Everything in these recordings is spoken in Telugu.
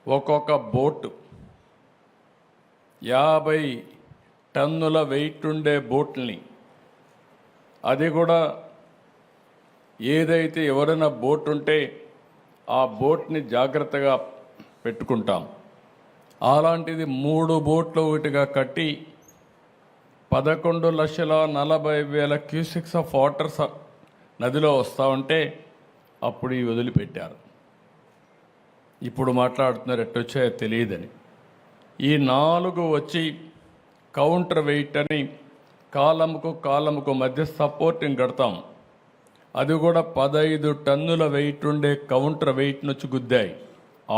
ఒక్కొక్క బోటు 50 టన్నుల వెయిట్ ఉండే బోట్ని, అది కూడా ఏదైతే ఎవరైనా బోట్ ఉంటే ఆ బోట్ని జాగ్రత్తగా పెట్టుకుంటాం. అలాంటిది 3 బోట్లు ఒకటిగా కట్టి 11,40,000 క్యూసెక్స్ ఆఫ్ వాటర్ నదిలో వస్తూ ఉంటే అప్పుడు ఈ వదిలిపెట్టారు. ఇప్పుడు మాట్లాడుతున్నారు ఎట్టొచ్చాయో తెలియదని. ఈ 4 వచ్చి కౌంటర్ వెయిట్ అని కాలముకు మధ్య సపోర్టింగ్ కడతాం. అది కూడా 15 టన్నుల వెయిట్ ఉండే కౌంటర్ వెయిట్ నుంచి గుద్దాయి.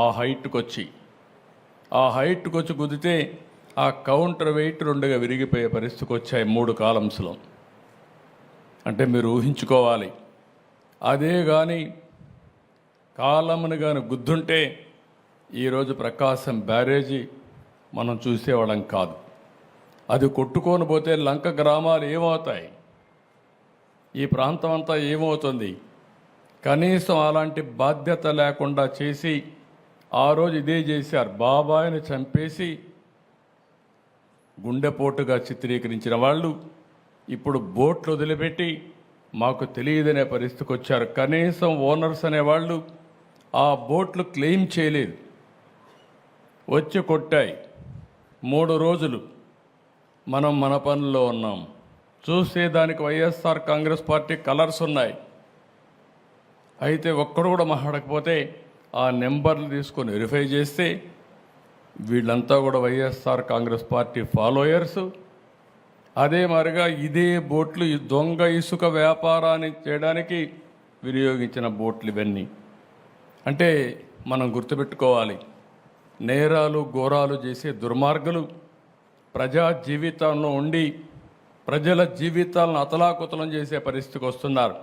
ఆ హైట్కి వచ్చి గుద్దితే ఆ కౌంటర్ వెయిట్ 2గా విరిగిపోయే పరిస్థితికి వచ్చాయి 3 కాలమ్స్లో. అంటే మీరు ఊహించుకోవాలి, అదే కానీ కాలమును కానీ గుద్దుంటే ఈరోజు ప్రకాశం బ్యారేజీ మనం చూసేవాళ్ళం కాదు. అది కొట్టుకొని పోతే లంక గ్రామాలు ఏమవుతాయి, ఈ ప్రాంతం అంతా ఏమవుతుంది? కనీసం అలాంటి బాధ్యత లేకుండా చేసి ఆ రోజు ఇదే చేశారు. బాబాయిని చంపేసి గుండెపోటుగా చిత్రీకరించిన వాళ్ళు ఇప్పుడు బోట్లు వదిలిపెట్టి మాకు తెలియదనే పరిస్థితికి వచ్చారు. కనీసం ఓనర్స్ అనేవాళ్ళు ఆ బోట్లు క్లెయిమ్ చేయలేదు, వచ్చి కొట్టాయి. 3 రోజులు మనం మన పనుల్లో ఉన్నాం. చూస్తే దానికి వైఎస్ఆర్ కాంగ్రెస్ పార్టీ కలర్స్ ఉన్నాయి. అయితే ఒక్కడు కూడా మాట్లాడకపోతే ఆ నెంబర్లు తీసుకొని వెరిఫై చేస్తే వీళ్ళంతా కూడా వైఎస్ఆర్ కాంగ్రెస్ పార్టీ ఫాలోయర్స్. అదే మరిగా ఇదే బోట్లు ఈ దొంగ ఇసుక వ్యాపారాన్ని చేయడానికి వినియోగించిన బోట్లు ఇవన్నీ. అంటే మనం గుర్తుపెట్టుకోవాలి, నేరాలు ఘోరాలు చేసే దుర్మార్గులు ప్రజా జీవితంలో ఉండి ప్రజల జీవితాలను అతలాకుతలం చేసే పరిస్థితికి వస్తున్నారు.